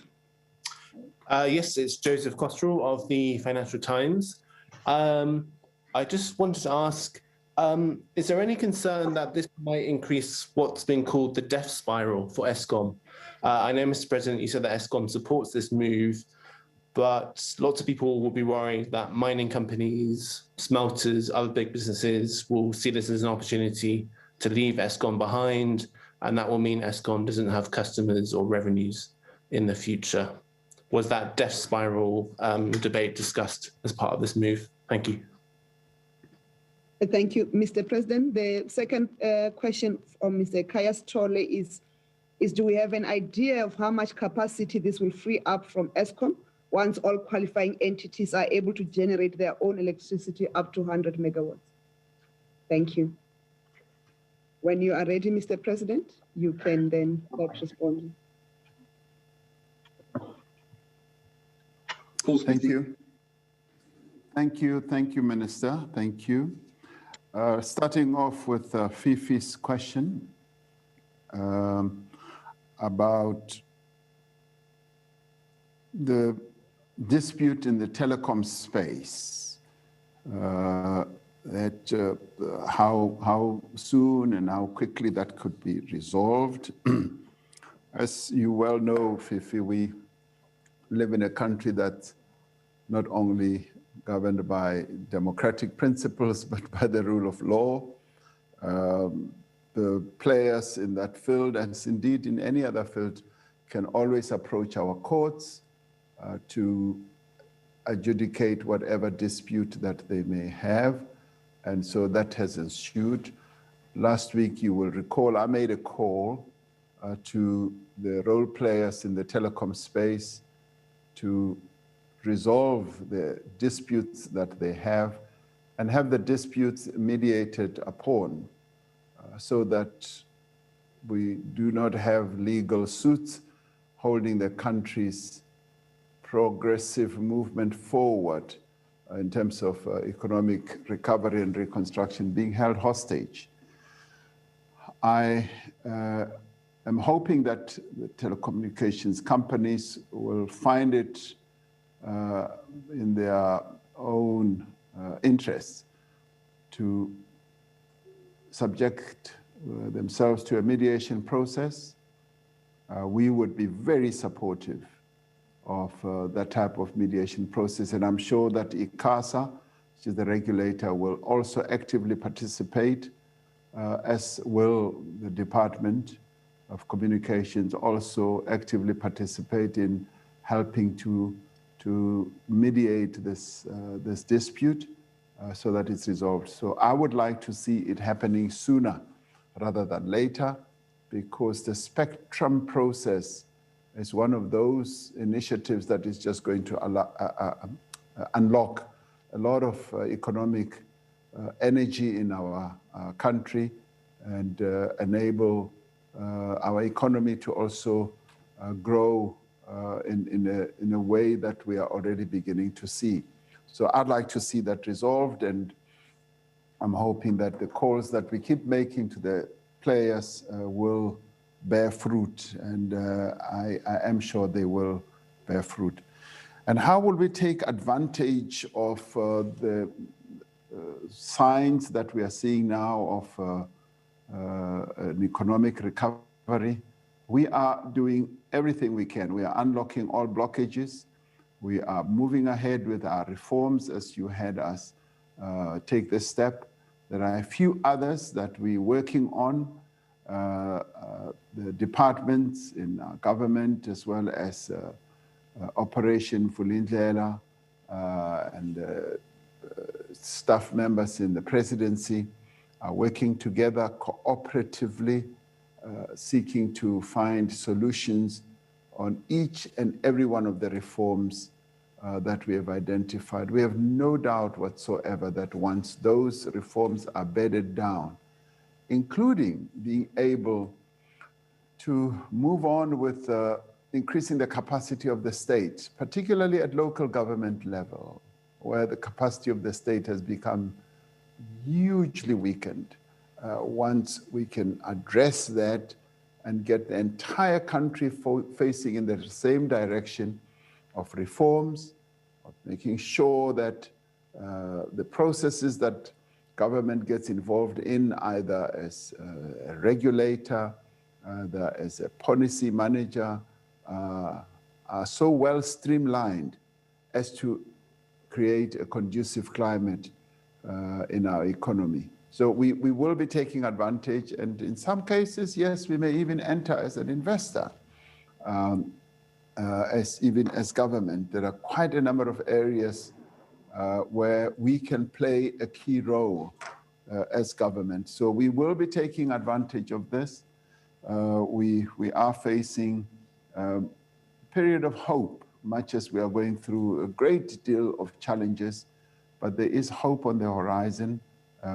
Yes, it's Joseph Kostrel of the Financial Times. I just wanted to ask, is there any concern that this might increase what's been called the death spiral for Eskom? I know, Mr. President, you said that Eskom supports this move, but lots of people will be worried that mining companies, smelters, other big businesses will see this as an opportunity to leave Eskom behind, and that will mean Eskom doesn't have customers or revenues in the future. Was that death spiral debate discussed as part of this move? Thank you. Thank you, Mr. President. The second question from Mr. Kayas Trolle is do we have an idea of how much capacity this will free up from Eskom once all qualifying entities are able to generate their own electricity up to 100 megawatts? Thank you. When you are ready, Mr. President, you can then start responding. Thank you. Thank you. Thank you, Minister. Thank you. Starting off with Fifi's question about the dispute in the telecom space, that how soon and how quickly that could be resolved. As you well know, Fifi, we live in a country that's not only governed by democratic principles, but by the rule of law. The players in that field, as indeed in any other field, can always approach our courts to adjudicate whatever dispute that they may have. And so that has ensued. Last week, you will recall, I made a call to the role players in the telecom space to resolve the disputes that they have and have the disputes mediated upon so that we do not have legal suits holding the country's progressive movement forward in terms of economic recovery and reconstruction being held hostage. I am hoping that the telecommunications companies will find it in their own interests to subject themselves to a mediation process. We would be very supportive of that type of mediation process, and I'm sure that ICASA, which is the regulator, will also actively participate, as will the Department of Communications also actively participate in helping to mediate this dispute so that it's resolved. So I would like to see it happening sooner rather than later, because the spectrum process is one of those initiatives that is just going to unlock a lot of economic energy in our country and enable our economy to also grow in a way that we are already beginning to see. So I'd like to see that resolved, and I'm hoping that the calls that we keep making to the players will bear fruit, and I am sure they will bear fruit. And how will we take advantage of the signs that we are seeing now of an economic recovery? We are doing everything we can. We are unlocking all blockages. We are moving ahead with our reforms, as you had us take this step. There are a few others that we're working on. The departments in our government, as well as Operation Vulindlela and staff members in the presidency, are working together cooperatively, seeking to find solutions on each and every one of the reforms that we have identified. We have no doubt whatsoever that once those reforms are bedded down, including being able to move on with increasing the capacity of the state, particularly at local government level, where the capacity of the state has become hugely weakened. Once we can address that and get the entire country facing in the same direction of reforms, of making sure that the processes that government gets involved in, either as a regulator, either as a policy manager, are so well streamlined as to create a conducive climate in our economy. So we will be taking advantage, and in some cases, yes, we may even enter as an investor, even as government. There are quite a number of areas where we can play a key role as government. So we will be taking advantage of this. We are facing a period of hope, much as we are going through a great deal of challenges, but there is hope on the horizon,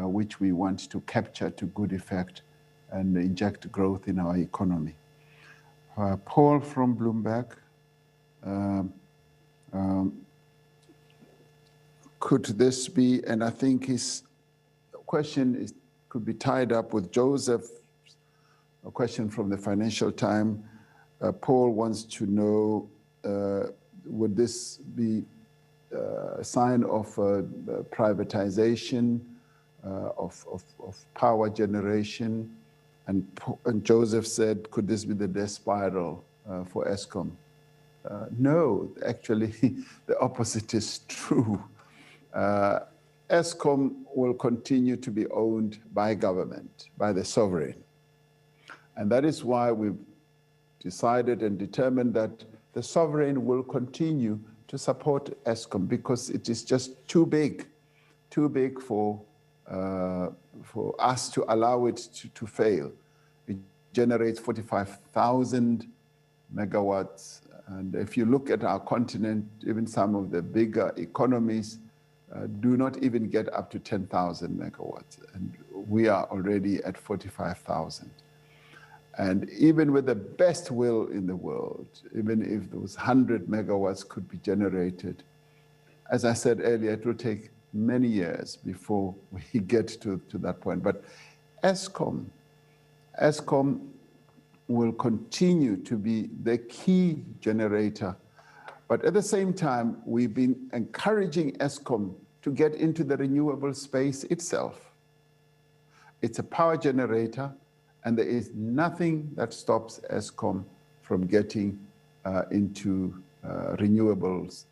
which we want to capture to good effect and inject growth in our economy. Paul from Bloomberg. Could this be, and I think his question could be tied up with Joseph, a question from the Financial Times. Paul wants to know, would this be a sign of privatization of power generation? And Joseph said, could this be the death spiral for Eskom? No, actually, the opposite is true. Eskom will continue to be owned by government, by the sovereign. And that is why we've decided and determined that the sovereign will continue to support Eskom because it is just too big for us to allow it to fail. It generates 45,000 megawatts. And if you look at our continent, even some of the bigger economies do not even get up to 10,000 megawatts. And we are already at 45,000. And even with the best will in the world, even if those 100 megawatts could be generated, as I said earlier, it will take many years before we get to that point. But Eskom will continue to be the key generator. But at the same time, we've been encouraging Eskom to get into the renewable space itself. It's a power generator, and there is nothing that stops Eskom from getting into renewables.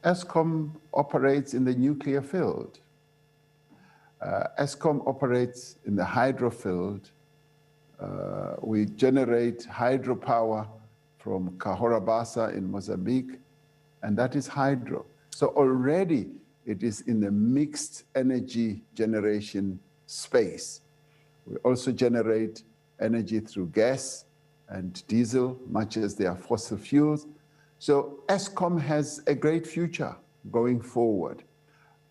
Eskom operates in the nuclear field. Eskom operates in the hydro field. We generate hydropower from Cahora Bassa in Mozambique, and that is hydro. So already it is in the mixed energy generation space. We also generate energy through gas and diesel, much as they are fossil fuels. So Eskom has a great future going forward.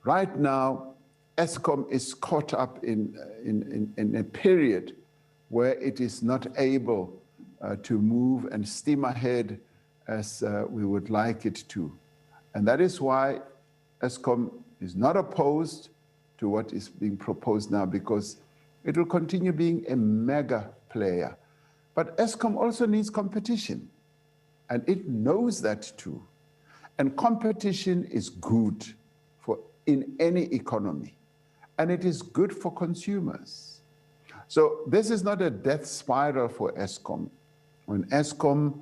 Right now, Eskom is caught up in a period where it is not able to move and steam ahead as we would like it to. And that is why Eskom is not opposed to what is being proposed now, because it will continue being a mega player. But Eskom also needs competition, and it knows that too. And competition is good in any economy, and it is good for consumers. So this is not a death spiral for Eskom. When Eskom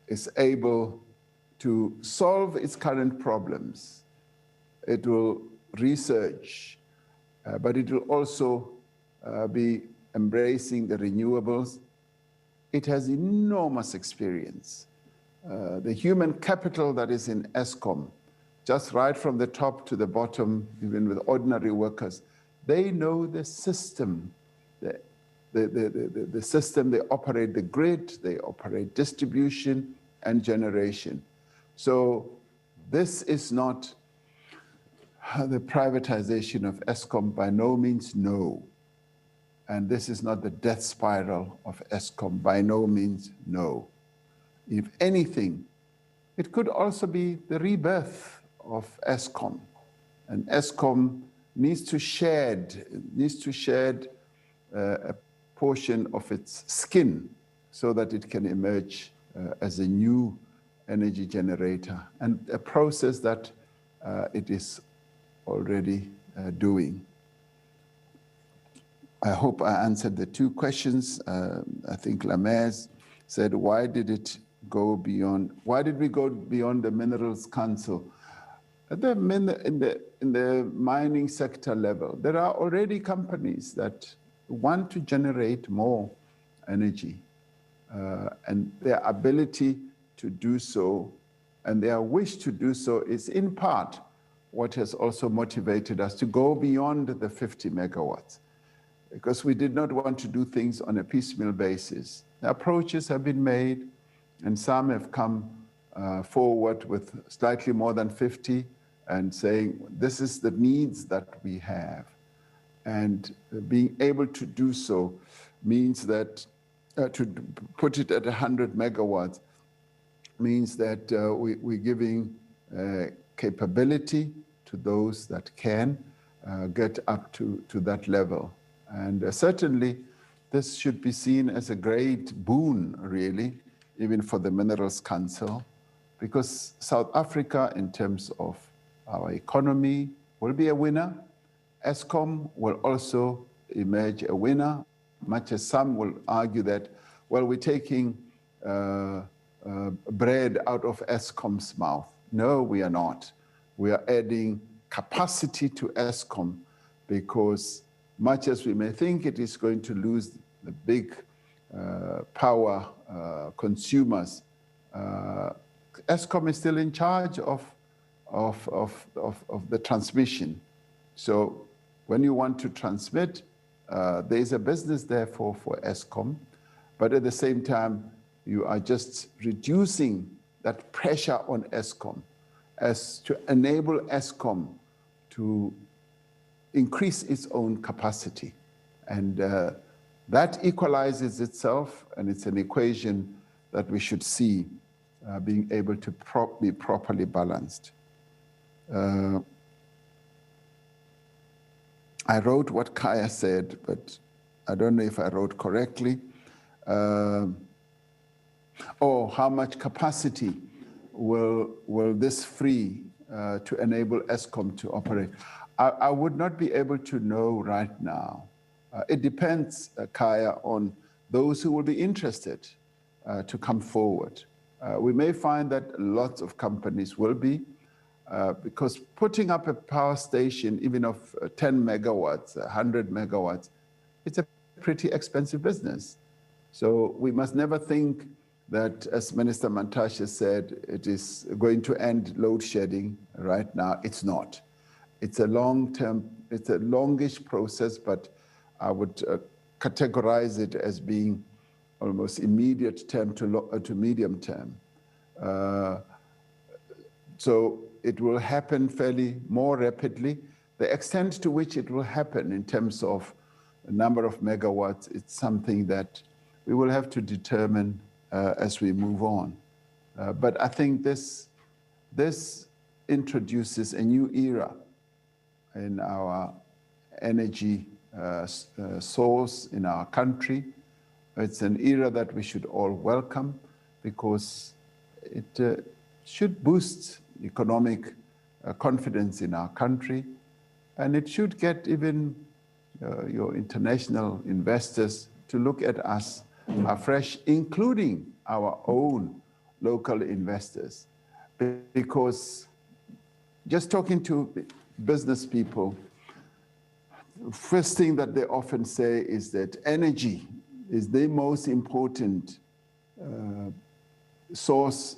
is able to solve its current problems, it will research, but it will also be embracing the renewables. It has enormous experience. The human capital that is in Eskom, just right from the top to the bottom, even with ordinary workers, they know the system. The system, they operate the grid, they operate distribution and generation. So this is not the privatization of Eskom, by no means, no. And this is not the death spiral of Eskom, by no means, no. If anything, it could also be the rebirth of Eskom. And Eskom needs to shed a portion of its skin so that it can emerge as a new energy generator, and a process that it is already doing. I hope I answered the two questions. I think Lamez said, why did we go beyond the Minerals Council? In the mining sector level, there are already companies that want to generate more energy, and their ability to do so and their wish to do so is in part what has also motivated us to go beyond the 50 megawatts, because we did not want to do things on a piecemeal basis. The approaches have been made, and some have come forward with slightly more than 50 and saying, this is the needs that we have. And being able to do so means that, to put it at 100 megawatts, means that we're giving capability to those that can get up to that level. And certainly, this should be seen as a great boon, really, even for the Minerals Council, because South Africa, in terms of our economy, will be a winner. Eskom will also emerge a winner, much as some will argue that, well, we're taking bread out of Eskom's mouth. No, we are not. We are adding capacity to Eskom, because much as we may think it is going to lose the big power consumers, Eskom is still in charge of the transmission. So when you want to transmit, there is a business therefore for Eskom, but at the same time, you are just reducing that pressure on Eskom as to enable Eskom to increase its own capacity. And that equalizes itself, and it's an equation that we should see being able to be properly balanced. I wrote what Kaya said, but I don't know if I wrote correctly. How much capacity will this free to enable Eskom to operate? I would not be able to know right now. It depends, Kaya, on those who will be interested to come forward. We may find that lots of companies will be, because putting up a power station, even of 10 megawatts, 100 megawatts, it's a pretty expensive business. So we must never think that, as Minister Mantashe said, it is going to end load shedding right now. It's not. It's a long-term, it's a longish process, but I would categorize it as being almost immediate term to medium term. So it will happen fairly more rapidly. The extent to which it will happen in terms of the number of megawatts, it's something that we will have to determine as we move on. But I think this introduces a new era in our energy source in our country. It's an era that we should all welcome because it should boost economic confidence in our country, and it should get even your international investors to look at us afresh, including our own local investors. Because just talking to business people, first thing that they often say is that energy is the most important source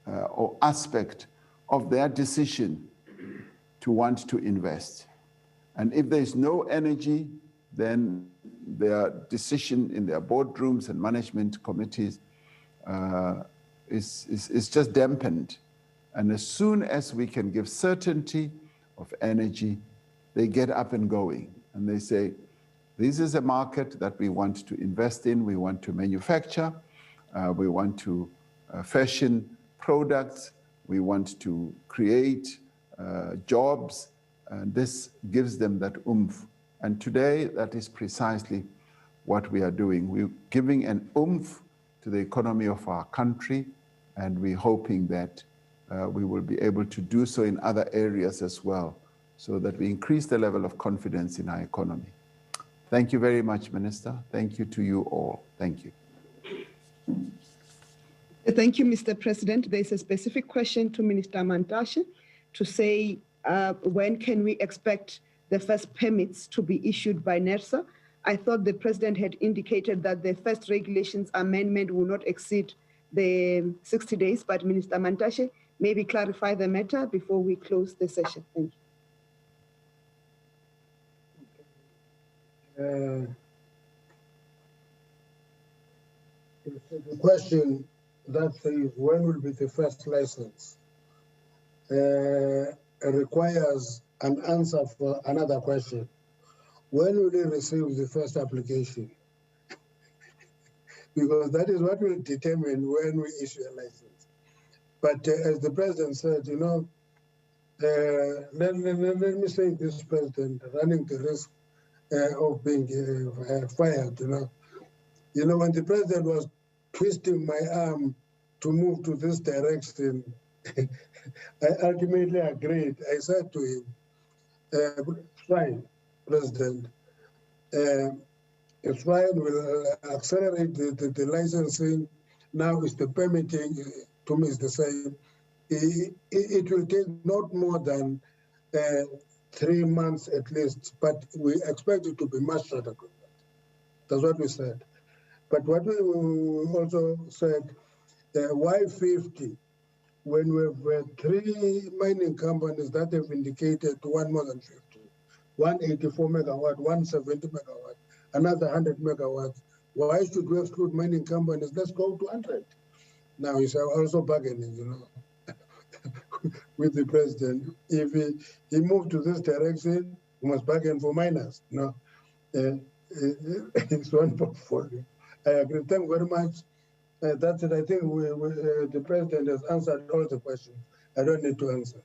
or aspect of their decision to want to invest. And if there's no energy, then their decision in their boardrooms and management committees is just dampened. And as soon as we can give certainty of energy, they get up and going. And they say, this is a market that we want to invest in, we want to manufacture, we want to fashion products, we want to create jobs, and this gives them that oomph. And today, that is precisely what we are doing. We're giving an oomph to the economy of our country, and we're hoping that we will be able to do so in other areas as well, so that we increase the level of confidence in our economy. Thank you very much, Minister. Thank you to you all. Thank you. Thank you, Mr. President. There's a specific question to Minister Mantashe to say, when can we expect the first permits to be issued by NERSA? I thought the President had indicated that the first regulations amendment will not exceed the 60 days, but Minister Mantashe, maybe clarify the matter before we close the session. Thank you. The question that says when will be the first license requires an answer for another question. When will we receive the first application? Because that is what will determine when we issue a license. But as the President said, you know, let me say this, President, running the risk of being fired, you know. You know, when the President was twisting my arm to move to this direction, I ultimately agreed. I said to him, fine, President, it's fine, we'll accelerate the licensing. Now it's the permitting, to me is the same. It will take not more than 3 months at least, but we expect it to be much shorter. That's what we said. But what we also said, why 50? when we have 3 mining companies that have indicated one more than 50, 184 megawatt, 170 megawatt, another 100 megawatts, why should we exclude mining companies? Let's go to 100. Now he's also bargaining, you know, with the president. If he moved to this direction, we must bargain for miners. No, it's one portfolio. I agree. Thank you very much. That's it. I think the president has answered all the questions. I don't need to answer.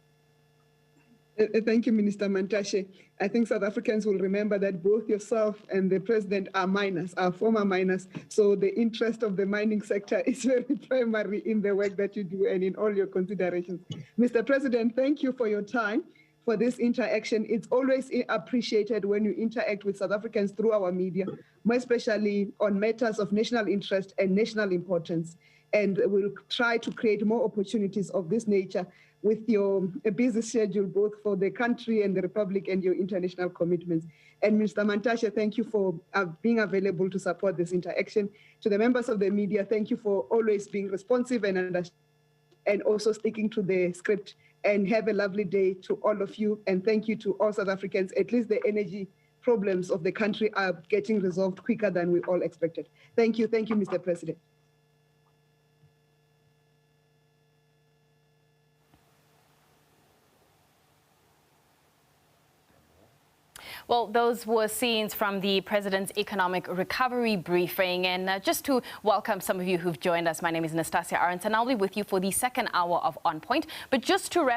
Thank you, Minister Mantashe. I think South Africans will remember that both yourself and the president are miners, are former miners. So the interest of the mining sector is very primary in the work that you do and in all your considerations. Mr. President, thank you for your time, for this interaction. It's always appreciated when you interact with South Africans through our media, more especially on matters of national interest and national importance. And we'll try to create more opportunities of this nature with your busy schedule, both for the country and the Republic and your international commitments. And Mr. Mantashe, thank you for being available to support this interaction. To the members of the media, thank you for always being responsive and also sticking to the script. And have a lovely day to all of you. And thank you to all South Africans. At least the energy problems of the country are getting resolved quicker than we all expected. Thank you, Mr. President. Well, those were scenes from the President's Economic Recovery Briefing. And just to welcome some of you who've joined us, my name is Nastasia Arendts, and I'll be with you for the second hour of On Point. But just to wrap